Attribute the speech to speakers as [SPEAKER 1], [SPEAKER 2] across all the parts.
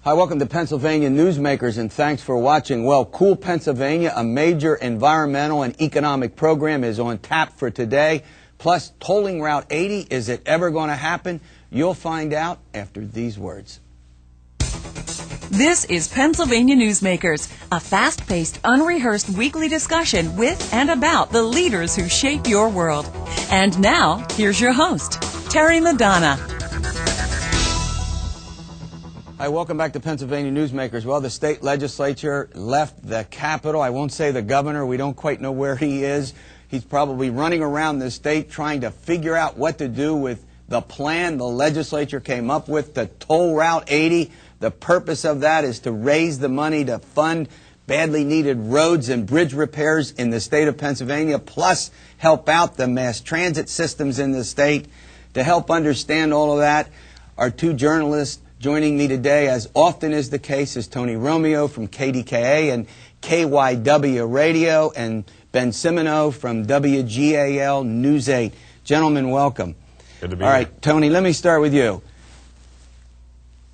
[SPEAKER 1] Hi, welcome to Pennsylvania Newsmakers, and thanks for watching. Well, Cool Pennsylvania, a major environmental and economic program, is on tap for today. Plus, tolling Route 80, is it ever going to happen? You'll find out after these words.
[SPEAKER 2] This is Pennsylvania Newsmakers, a fast-paced, unrehearsed weekly discussion with and about the leaders who shape your world. And now, here's your host, Terry Madonna.
[SPEAKER 1] Hi, welcome back to Pennsylvania Newsmakers. Well, the state legislature left the Capitol. I won't say the governor. We don't quite know where he is. He's probably running around the state trying to figure out what to do with the plan the legislature came up with to toll Route 80. The purpose of that is to raise the money to fund badly needed roads and bridge repairs in the state of Pennsylvania, plus help out the mass transit systems in the state. To help understand all of that, our two journalists joining me today, as often is the case, is Tony Romeo from KDKA and KYW Radio, and Ben Simmoneau from WGAL News 8. Gentlemen, welcome.
[SPEAKER 3] Good to be
[SPEAKER 1] All
[SPEAKER 3] here.
[SPEAKER 1] right, Tony, let me start with you.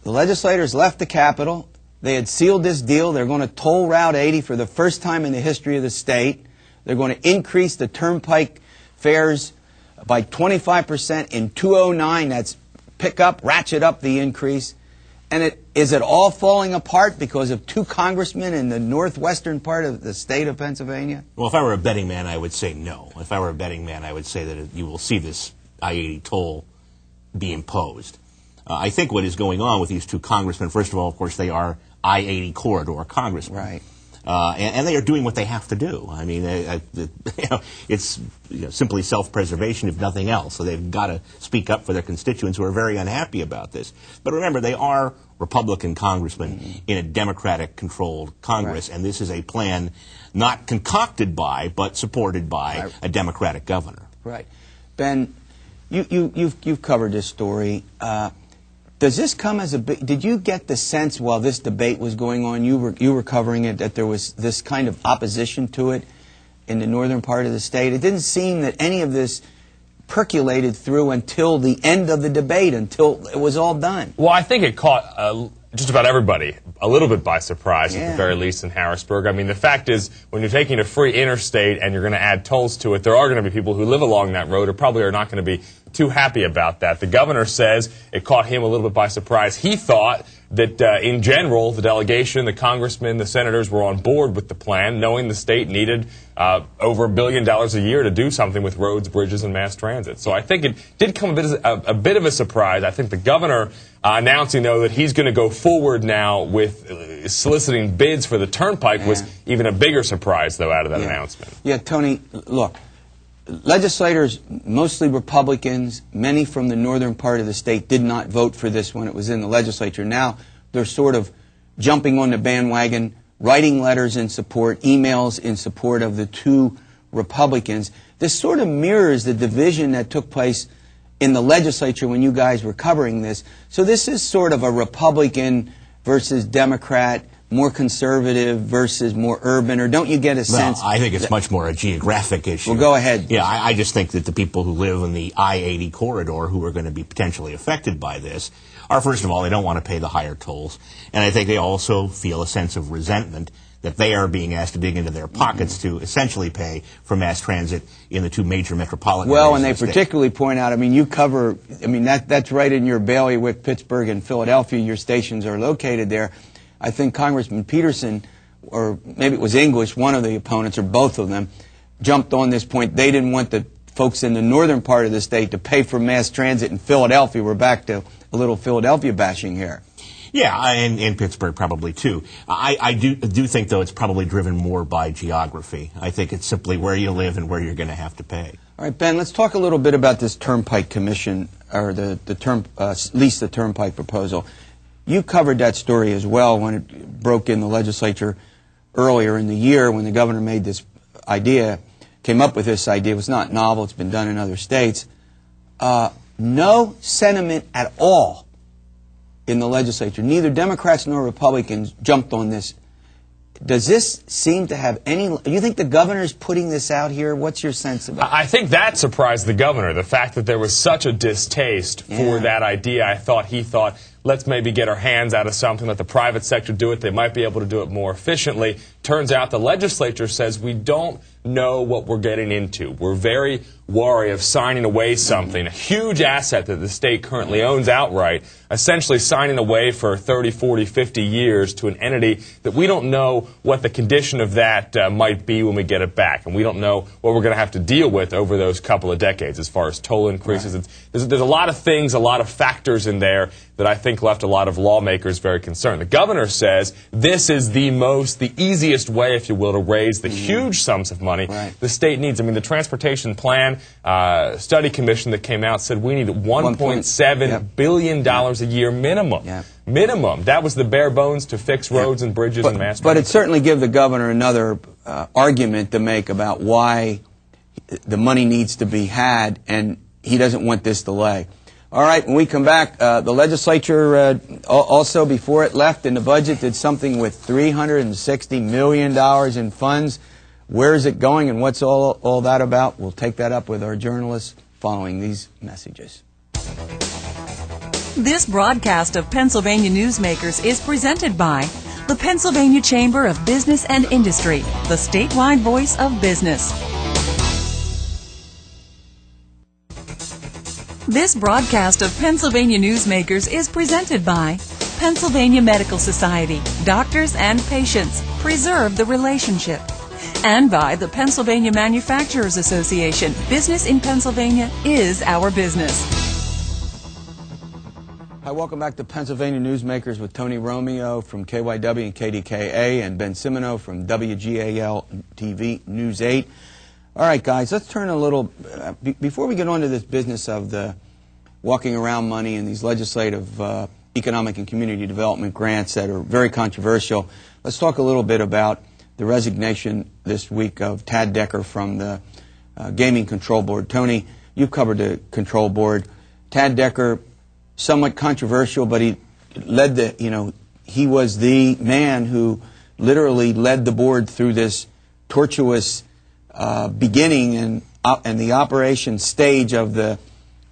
[SPEAKER 1] The legislators left the Capitol. They had sealed this deal. They're going to toll Route 80 for the first time in the history of the state. They're going to increase the turnpike fares by 25% in 2009. That's pick up, ratchet up the increase. And is it all falling apart because of two congressmen in the northwestern part of the state of Pennsylvania?
[SPEAKER 4] Well, if I were a betting man, I would say no. If I were a betting man, I would say that you will see this I-80 toll be imposed. I think what is going on with these two congressmen, first of all, of course, they are I-80 corridor congressmen.
[SPEAKER 1] Right.
[SPEAKER 4] And they are doing what they have to do. I mean, it's simply self-preservation, if nothing else. So they've got to speak up for their constituents who are very unhappy about this. But remember, they are Republican congressmen in a Democratic-controlled Congress, and this is a plan not concocted by, but supported by a Democratic governor.
[SPEAKER 1] Right. Ben, you've covered this story. Does this come as a big... Did you get the sense while this debate was going on, you were covering it, that there was this kind of opposition to it in the northern part of the state? It didn't seem that any of this percolated through until the end of the debate, until it was all done.
[SPEAKER 3] Well, I think it caught just about everybody a little bit by surprise, at the very least in Harrisburg. I mean, the fact is, when you're taking a free interstate and you're going to add tolls to it, there are going to be people who live along that road who probably are not going to be too happy about that. The governor says it caught him a little bit by surprise. He thought that, in general, the delegation, the congressmen, the senators were on board with the plan, knowing the state needed over $1 billion a year to do something with roads, bridges, and mass transit. So I think it did come a bit of a surprise. I think the governor announcing, though, that he's going to go forward now with soliciting bids for the turnpike was even a bigger surprise, though, out of that announcement.
[SPEAKER 1] Yeah, Tony, look, legislators, mostly Republicans, many from the northern part of the state, did not vote for this when it was in the legislature. Now they're sort of jumping on the bandwagon, writing letters in support, emails in support of the two Republicans. This sort of mirrors the division that took place in the legislature when you guys were covering this. So this is sort of a Republican versus Democrat, more conservative versus more urban, or don't you get a sense?
[SPEAKER 4] I think it's much more a geographic issue.
[SPEAKER 1] Well, go ahead.
[SPEAKER 4] Yeah, I just think that the people who live in the I-80 corridor who are going to be potentially affected by this are, first of all, they don't want to pay the higher tolls, and I think they also feel a sense of resentment that they are being asked to dig into their pockets to essentially pay for mass transit in the two major metropolitan areas.
[SPEAKER 1] Well, and they particularly point out, I mean, you cover, I mean, that's right in your bailiwick, Pittsburgh and Philadelphia. Your stations are located there. I think Congressman Peterson, or maybe it was English, one of the opponents, or both of them, jumped on this point. They didn't want the folks in the northern part of the state to pay for mass transit in Philadelphia. We're back to a little Philadelphia bashing here.
[SPEAKER 4] Yeah, and in Pittsburgh probably too. I do think, though, it's probably driven more by geography. I think it's simply where you live and where you're going to have to pay.
[SPEAKER 1] All right, Ben, let's talk a little bit about this Turnpike Commission, or lease the Turnpike proposal. You covered that story as well when it broke in the legislature earlier in the year when the governor made this idea, came up with this idea. It was not novel. It's been done in other states. No sentiment at all in the legislature. Neither Democrats nor Republicans jumped on this. Does this seem to have any... Do you think the governor's putting this out here? What's your sense about it?
[SPEAKER 3] I think that surprised the governor, the fact that there was such a distaste for that idea. He thought, let's maybe get our hands out of something, let the private sector do it. They might be able to do it more efficiently. Turns out the legislature says we don't know what we're getting into. We're very wary of signing away something, a huge asset that the state currently owns outright, essentially signing away for 30, 40, 50 years to an entity that we don't know what the condition of that might be when we get it back. And we don't know what we're going to have to deal with over those couple of decades as far as toll increases.
[SPEAKER 1] Right.
[SPEAKER 3] There's a lot of things, a lot of factors in there that I think left a lot of lawmakers very concerned. The governor says this is the easiest way, if you will, to raise the huge sums of money the state needs. I mean, the Transportation Plan Study Commission that came out said we need $1.7 billion a year minimum. Minimum. That was the bare bones to fix roads and bridges and mass transit.
[SPEAKER 1] But it certainly gives the governor another argument to make about why the money needs to be had, and he doesn't want this delay. All right, when we come back, the legislature also, before it left in the budget, did something with $360 million in funds. Where is it going and what's all that about? We'll take that up with our journalists following these messages.
[SPEAKER 2] This broadcast of Pennsylvania Newsmakers is presented by the Pennsylvania Chamber of Business and Industry, the statewide voice of business. This broadcast of Pennsylvania Newsmakers is presented by Pennsylvania Medical Society. Doctors and patients, preserve the relationship. And by the Pennsylvania Manufacturers Association. Business in Pennsylvania is our business.
[SPEAKER 1] Hi, welcome back to Pennsylvania Newsmakers with Tony Romeo from KYW and KDKA and Ben Simmoneau from WGAL TV News 8. All right, guys, let's turn a little... before we get on to this business of the walking around money and these legislative economic and community development grants that are very controversial, let's talk a little bit about the resignation this week of Tad Decker from the Gaming Control Board. Tony, you covered the control board. Tad Decker, somewhat controversial, but he led the, he was the man who literally led the board through this tortuous beginning and the operation stage of the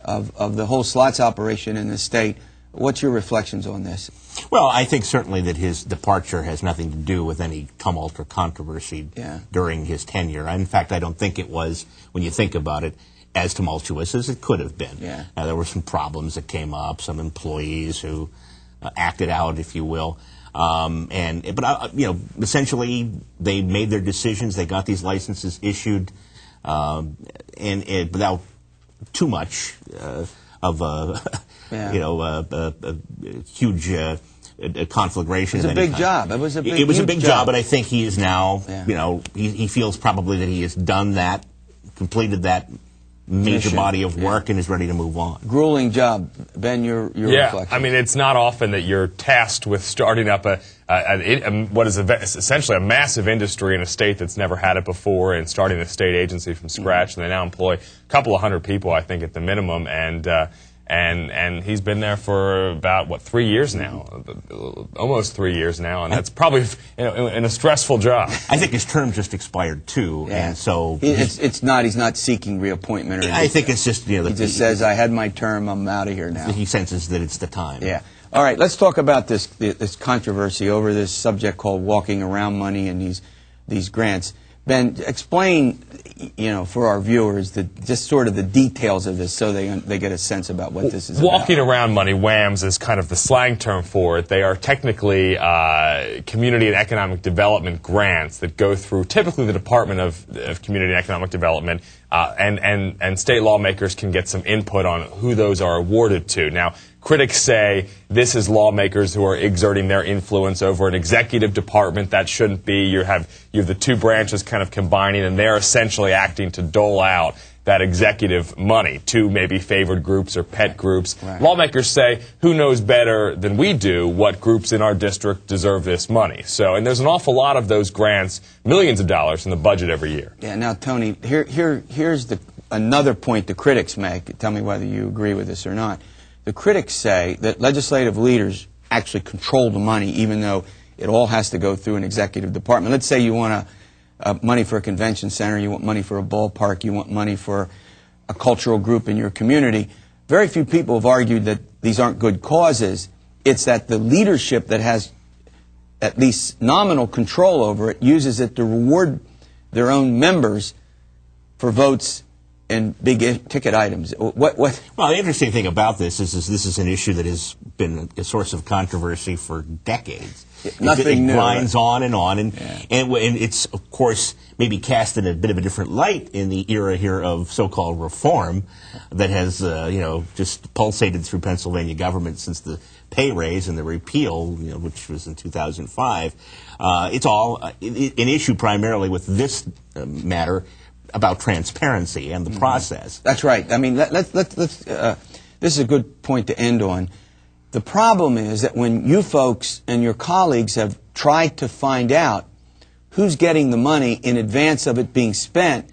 [SPEAKER 1] whole slots operation in the state. What's your reflections on this?
[SPEAKER 4] Well, I think certainly that his departure has nothing to do with any tumult or controversy during his tenure. In fact, I don't think it was, when you think about it, as tumultuous as it could have been. There were some problems that came up, some employees who acted out, if you will. But essentially, they made their decisions. They got these licenses issued, and without too much of a huge conflagration.
[SPEAKER 1] It was a big job. It was a big
[SPEAKER 4] job, but I think he is now, he feels probably that he has done that, completed that major body of work and is ready to move on.
[SPEAKER 1] Grueling job. Ben, your reflection.
[SPEAKER 3] I mean, it's not often that you're tasked with starting up what is essentially a massive industry in a state that's never had it before, and starting a state agency from scratch. And they now employ a couple of hundred people, I think, at the minimum. And he's been there for about, 3 years now? Almost 3 years now, and that's probably in a stressful job.
[SPEAKER 4] I think his term just expired, too, and so...
[SPEAKER 1] He's not seeking reappointment or anything.
[SPEAKER 4] I think it's just,
[SPEAKER 1] he just says, I had my term, I'm out of here now.
[SPEAKER 4] He senses that it's the time.
[SPEAKER 1] Yeah. All right, let's talk about this controversy over this subject called walking around money and these grants. Ben, explain, for our viewers, just sort of the details of this so they get a sense about what this is about.
[SPEAKER 3] Walking around money, WAMs, is kind of the slang term for it. They are technically community and economic development grants that go through typically the Department of Community and Economic Development, and state lawmakers can get some input on who those are awarded to. Now, critics say this is lawmakers who are exerting their influence over an executive department. That shouldn't be. You have the two branches kind of combining, and they're essentially acting to dole out that executive money to maybe favored groups or pet groups. Right. Lawmakers say, who knows better than we do what groups in our district deserve this money? And there's an awful lot of those grants, millions of dollars in the budget every year.
[SPEAKER 1] Yeah. Now, Tony, here's another point the critics make. Tell me whether you agree with this or not. The critics say that legislative leaders actually control the money, even though It all has to go through an executive department. Let's say you want money for a convention center, you want money for a ballpark, you want money for a cultural group in your community. Very few people have argued that these aren't good causes. It's that the leadership that has at least nominal control over it uses it to reward their own members for votes in big-ticket items.
[SPEAKER 4] Well, the interesting thing about this is this is an issue that has been a source of controversy for decades.
[SPEAKER 1] Nothing new.
[SPEAKER 4] It grinds on, and it's, of course, maybe cast in a bit of a different light in the era here of so-called reform that has, just pulsated through Pennsylvania government since the pay raise and the repeal, which was in 2005. It's all an issue primarily with this matter about transparency and the process.
[SPEAKER 1] That's right. I mean, this is a good point to end on. The problem is that when you folks and your colleagues have tried to find out who's getting the money in advance of it being spent,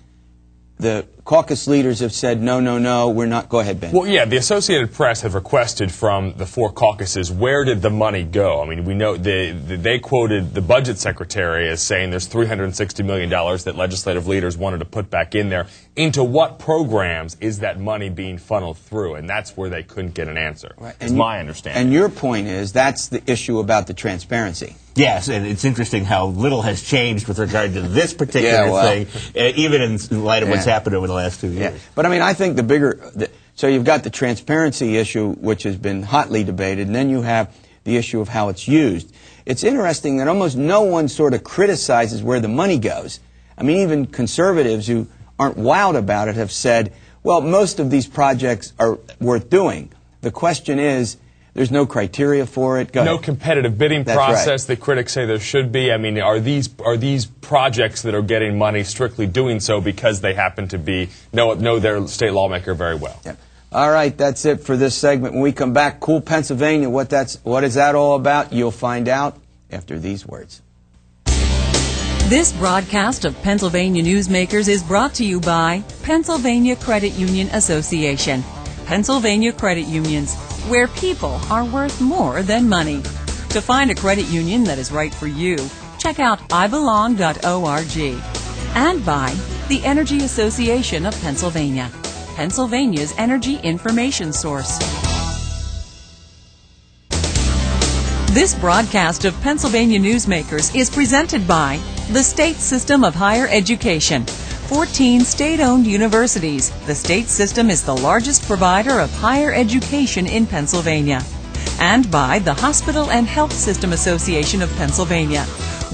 [SPEAKER 1] the caucus leaders have said, no, we're not. Go ahead, Ben.
[SPEAKER 3] Well, yeah, the Associated Press have requested from the four caucuses, where did the money go? I mean, we know they quoted the budget secretary as saying there's $360 million that legislative leaders wanted to put back in there. Into what programs is that money being funneled through? And that's where they couldn't get an answer.
[SPEAKER 1] Right.
[SPEAKER 3] Is my understanding.
[SPEAKER 1] And your point is that's the issue about the transparency.
[SPEAKER 4] Yes, and it's interesting how little has changed with regard to this particular thing, even in light of what's happened over the last 2 years.
[SPEAKER 1] Yeah. But I mean, I think so you've got the transparency issue, which has been hotly debated, and then you have the issue of how it's used. It's interesting that almost no one sort of criticizes where the money goes. I mean, even conservatives who aren't wild about it have said, well, most of these projects are worth doing. The question is, there's no criteria for it.
[SPEAKER 3] No competitive bidding process
[SPEAKER 1] right.
[SPEAKER 3] that critics say there should be. I mean, are these projects that are getting money strictly doing so because they happen to know their state lawmaker very well?
[SPEAKER 1] Yeah. All right, that's it for this segment. When we come back, Cool Pennsylvania, what is that all about? You'll find out after these words.
[SPEAKER 2] This broadcast of Pennsylvania Newsmakers is brought to you by Pennsylvania Credit Union Association. Pennsylvania Credit Unions, where people are worth more than money. To find a credit union that is right for you, check out ibelong.org. And by the Energy Association of Pennsylvania, Pennsylvania's energy information source. This broadcast of Pennsylvania Newsmakers is presented by the State System of Higher Education. 14 state-owned universities. The state system is the largest provider of higher education in Pennsylvania. And by the Hospital and Health System Association of Pennsylvania,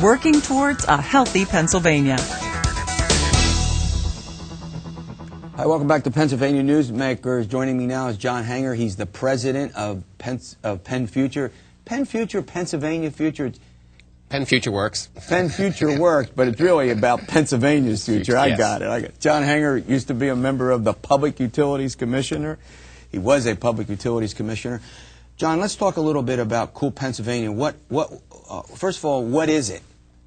[SPEAKER 2] working towards a healthy Pennsylvania.
[SPEAKER 1] Hi, welcome back to Pennsylvania Newsmakers. Joining me now is John Hanger. He's the president of Pennfuture. Pennfuture, Pennsylvania Future.
[SPEAKER 5] Pennfuture works.
[SPEAKER 1] Pennfuture works, but it's really about Pennsylvania's future. I got it. John Hanger used to be a member of the Public Utilities Commissioner. He was a Public Utilities Commissioner. John, let's talk a little bit about Cool Pennsylvania. First of all, what is it?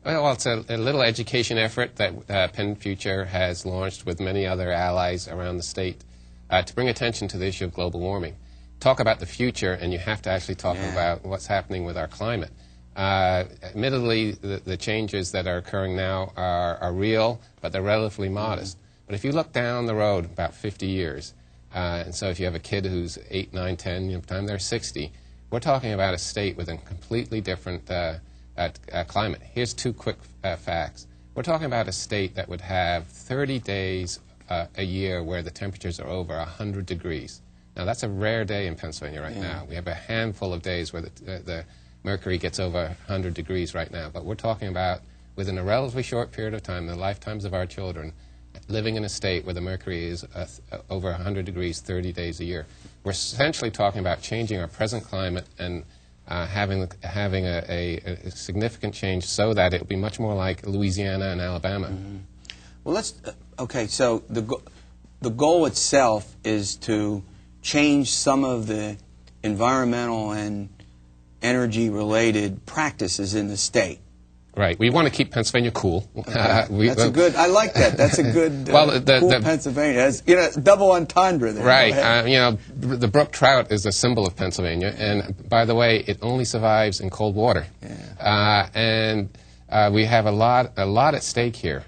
[SPEAKER 5] Well, it's a little education effort that Pennfuture has launched with many other allies around the state to bring attention to the issue of global warming. Talk about the future, and you have to actually talk about what's happening with our climate. Admittedly, the changes that are occurring now are real, but they're relatively modest. But if you look down the road about 50 years, and so if you have a kid who's 8, 9, 10, by the time they're 60, we're talking about a state with a completely different climate. Here's two quick facts. We're talking about a state that would have 30 days a year where the temperatures are over 100 degrees. Now, that's a rare day in Pennsylvania right now. We have a handful of days where the mercury gets over 100 degrees right now. But we're talking about, within a relatively short period of time, the lifetimes of our children, living in a state where the mercury is over 100 degrees 30 days a year. We're essentially talking about changing our present climate and having a significant change so that it will be much more like Louisiana and Alabama.
[SPEAKER 1] Well, okay, so the goal itself is to change some of the environmental and energy-related practices in the state.
[SPEAKER 5] Right. We want to keep Pennsylvania cool.
[SPEAKER 1] That's a good. I like that. That's a good. Cool Pennsylvania. Has, you know, double entendre there.
[SPEAKER 5] Right. You know, the brook trout is a symbol of Pennsylvania, and by the way, it only survives in cold water. Yeah. We have a lot at stake here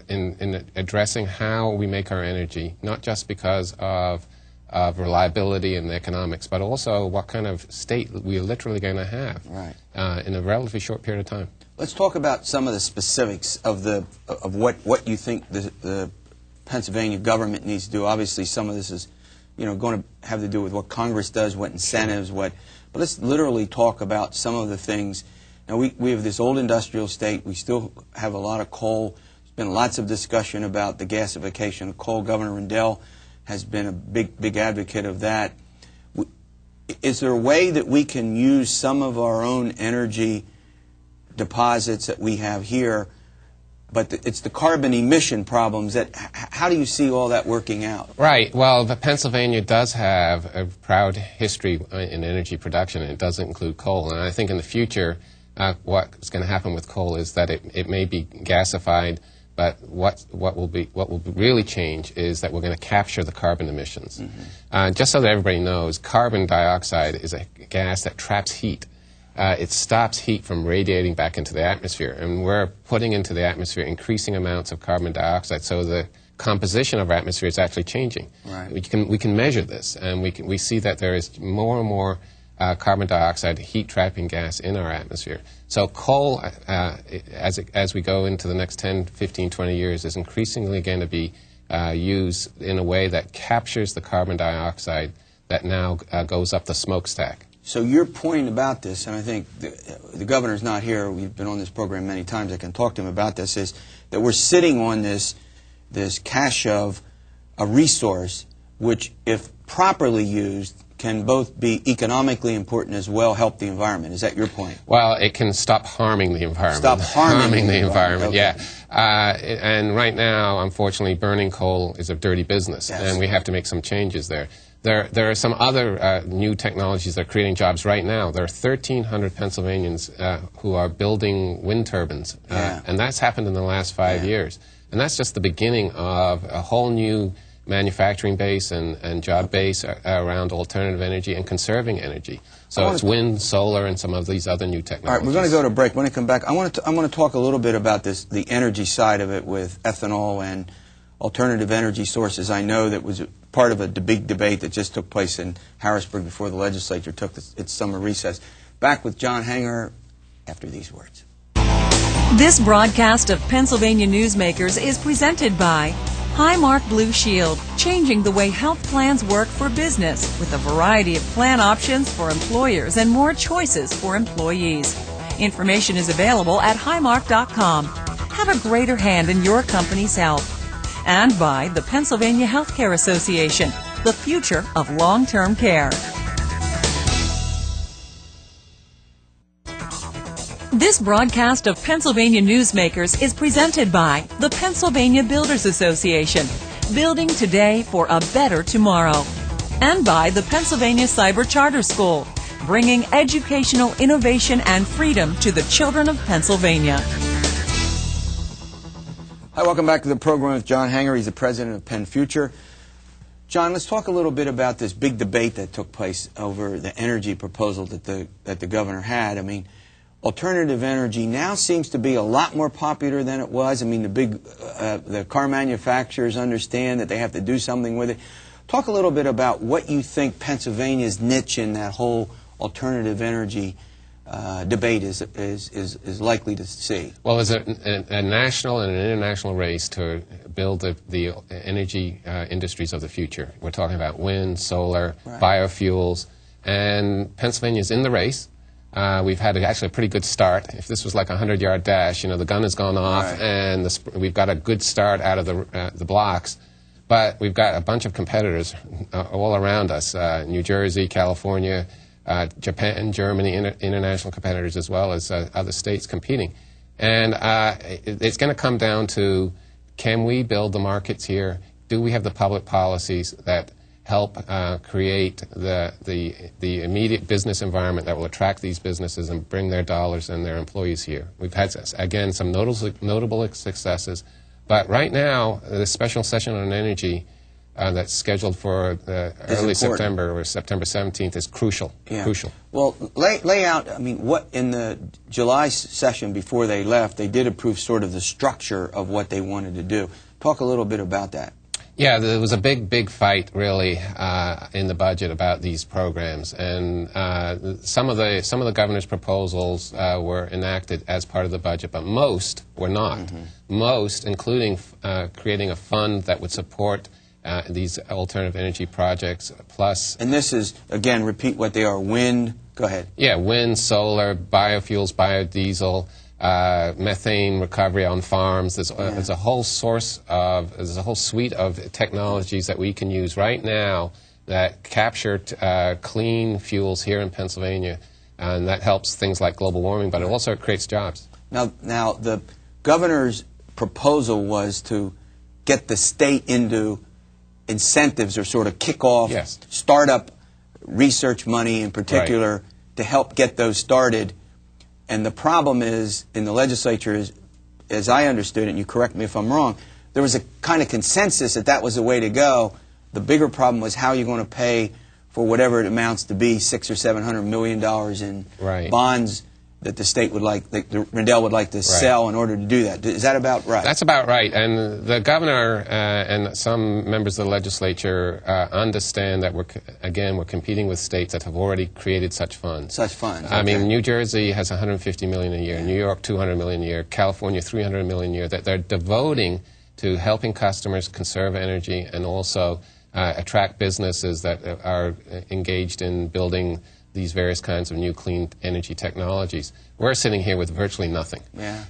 [SPEAKER 5] in addressing how we make our energy, not just because of reliability and economics, but also what kind of state we're literally going to have in a relatively short period of time.
[SPEAKER 1] Let's talk about some of the specifics of what you think the Pennsylvania government needs to do. Obviously, some of this is, you know, going to have to do with what Congress does, what incentives, but let's literally talk about some of the things. Now, we have this old industrial state. We still have a lot of coal. There's been lots of discussion about the gasification of coal. Governor Rendell has been a big advocate of that. Is there a way that we can use some of our own energy deposits that we have here, but it's the carbon emission problems that, how do you see all that working out?
[SPEAKER 5] Right. Well, Pennsylvania does have a proud history in energy production, and it does include coal. And I think in the future, what's going to happen with coal is that it may be gasified, but what will really change is that we're going to capture the carbon emissions. Mm-hmm. Just so that everybody knows, carbon dioxide is a gas that traps heat. It stops heat from radiating back into the atmosphere, and we're putting into the atmosphere increasing amounts of carbon dioxide, so the composition of our atmosphere is actually changing.
[SPEAKER 1] Right.
[SPEAKER 5] We can measure this, and we see that there is more and more carbon dioxide heat-trapping gas in our atmosphere. So coal, as we go into the next 10, 15, 20 years, is increasingly going to be used in a way that captures the carbon dioxide that now goes up the smokestack.
[SPEAKER 1] So your point about this, and I think the governor's not here, we've been on this program many times, I can talk to him about this, is that we're sitting on this cache of a resource which, if properly used, can both be economically important as well help the environment. Is that your point?
[SPEAKER 5] Well, it can stop harming the environment.
[SPEAKER 1] Stop harming the environment,
[SPEAKER 5] okay. Yeah. And right now, unfortunately, burning coal is a dirty business, yes. And we have to make some changes there. There are some other new technologies that are creating jobs right now. There are 1,300 Pennsylvanians who are building wind turbines, and that's happened in the last 5 years. And that's just the beginning of a whole new manufacturing base and job base around alternative energy and conserving energy. So it's wind, solar, and some of these other new technologies.
[SPEAKER 1] All right, we're going to go to break. When we come back, I want to talk a little bit about the energy side of it with ethanol and alternative energy sources. I know that was part of a big debate that just took place in Harrisburg before the legislature took its summer recess. Back with John Hanger after these words.
[SPEAKER 2] This broadcast of Pennsylvania Newsmakers is presented by Highmark Blue Shield, changing the way health plans work for business with a variety of plan options for employers and more choices for employees. Information is available at highmark.com. Have a greater hand in your company's health. And by the Pennsylvania Healthcare Association, the future of long-term care. This broadcast of Pennsylvania Newsmakers is presented by the Pennsylvania Builders Association, building today for a better tomorrow. And by the Pennsylvania Cyber Charter School, bringing educational innovation and freedom to the children of Pennsylvania.
[SPEAKER 1] Hi, welcome back to the program with John Hanger. He's the president of Pennfuture. John, let's talk a little bit about this big debate that took place over the energy proposal that the governor had. I mean, alternative energy now seems to be a lot more popular than it was. I mean, the car manufacturers understand that they have to do something with it. Talk a little bit about what you think Pennsylvania's niche in that whole alternative energy debate is likely to see.
[SPEAKER 5] Well, there's a national and an international race to build the energy industries of the future. We're talking about wind, solar, biofuels, and Pennsylvania's in the race. We've had actually a pretty good start. If this was like a 100-yard dash, you know, the gun has gone off, and we've got a good start out of the blocks. But we've got a bunch of competitors all around us: New Jersey, California, Japan, Germany, international competitors, as well as other states competing. And it's going to come down to, can we build the markets here? Do we have the public policies that help create the immediate business environment that will attract these businesses and bring their dollars and their employees here. We've had, again, some notable successes, but right now, the special session on energy that's scheduled for early September or September 17th is crucial.
[SPEAKER 1] Yeah.
[SPEAKER 5] Crucial.
[SPEAKER 1] Well, lay out, I mean, what in the July session before they left, they did approve sort of the structure of what they wanted to do. Talk a little bit about that.
[SPEAKER 5] Yeah, there was a big fight, really, in the budget about these programs, and some of the governor's proposals were enacted as part of the budget, but most were not. Mm-hmm. Most, including creating a fund that would support these alternative energy projects, plus... And
[SPEAKER 1] this is, again, repeat what they are, wind, go ahead.
[SPEAKER 5] Yeah, wind, solar, biofuels, biodiesel, methane recovery on farms. There's a whole suite of technologies that we can use right now that capture clean fuels here in Pennsylvania, and that helps things like global warming, but it also creates jobs.
[SPEAKER 1] Now the governor's proposal was to get the state into incentives or sort of kick off startup research money in particular to help get those started. And the problem is, in the legislature, is, as I understood it, and you correct me if I'm wrong, there was a kind of consensus that that was the way to go. The bigger problem was how you're going to pay for whatever it amounts to be, $600 or $700 million in bonds that the state would like, that Rendell would like to sell in order to do that. Is that about right?
[SPEAKER 5] That's about right. And the governor and some members of the legislature understand that we're competing with states that have already created such funds.
[SPEAKER 1] Such funds.
[SPEAKER 5] I mean, New Jersey has $150 million a year, New York $200 million a year, California $300 million a year, that they're devoting to helping customers conserve energy and also attract businesses that are engaged in building these various kinds of new clean energy technologies. We're sitting here with virtually nothing.
[SPEAKER 1] Yeah.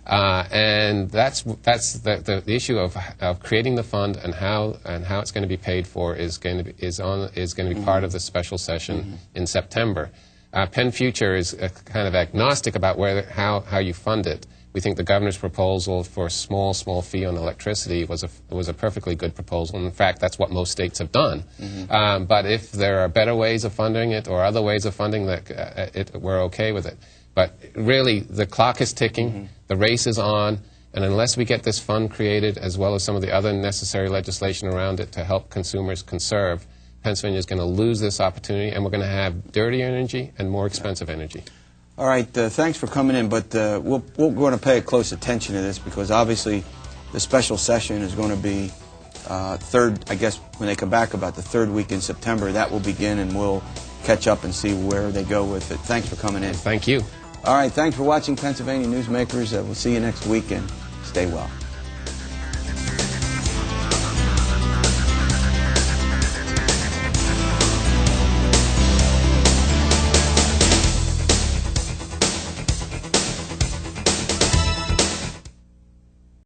[SPEAKER 5] And that's the issue of creating the fund and how it's going to be paid for is going to be part of the special session in September. Pennfuture is kind of agnostic about how you fund it. We think the governor's proposal for a small fee on electricity was a perfectly good proposal. In fact, that's what most states have done. But if there are better ways of funding it or other ways of funding that, we're okay with it. But really, the clock is ticking, the race is on, and unless we get this fund created, as well as some of the other necessary legislation around it to help consumers conserve, Pennsylvania is going to lose this opportunity, and we're going to have dirtier energy and more expensive energy.
[SPEAKER 1] All right, thanks for coming in, but we're going to pay close attention to this because obviously the special session is going to be third, I guess, when they come back about the third week in September. That will begin, and we'll catch up and see where they go with it. Thanks for coming in.
[SPEAKER 5] Thank you.
[SPEAKER 1] All right, thanks for watching Pennsylvania Newsmakers. We'll see you next week, and stay well.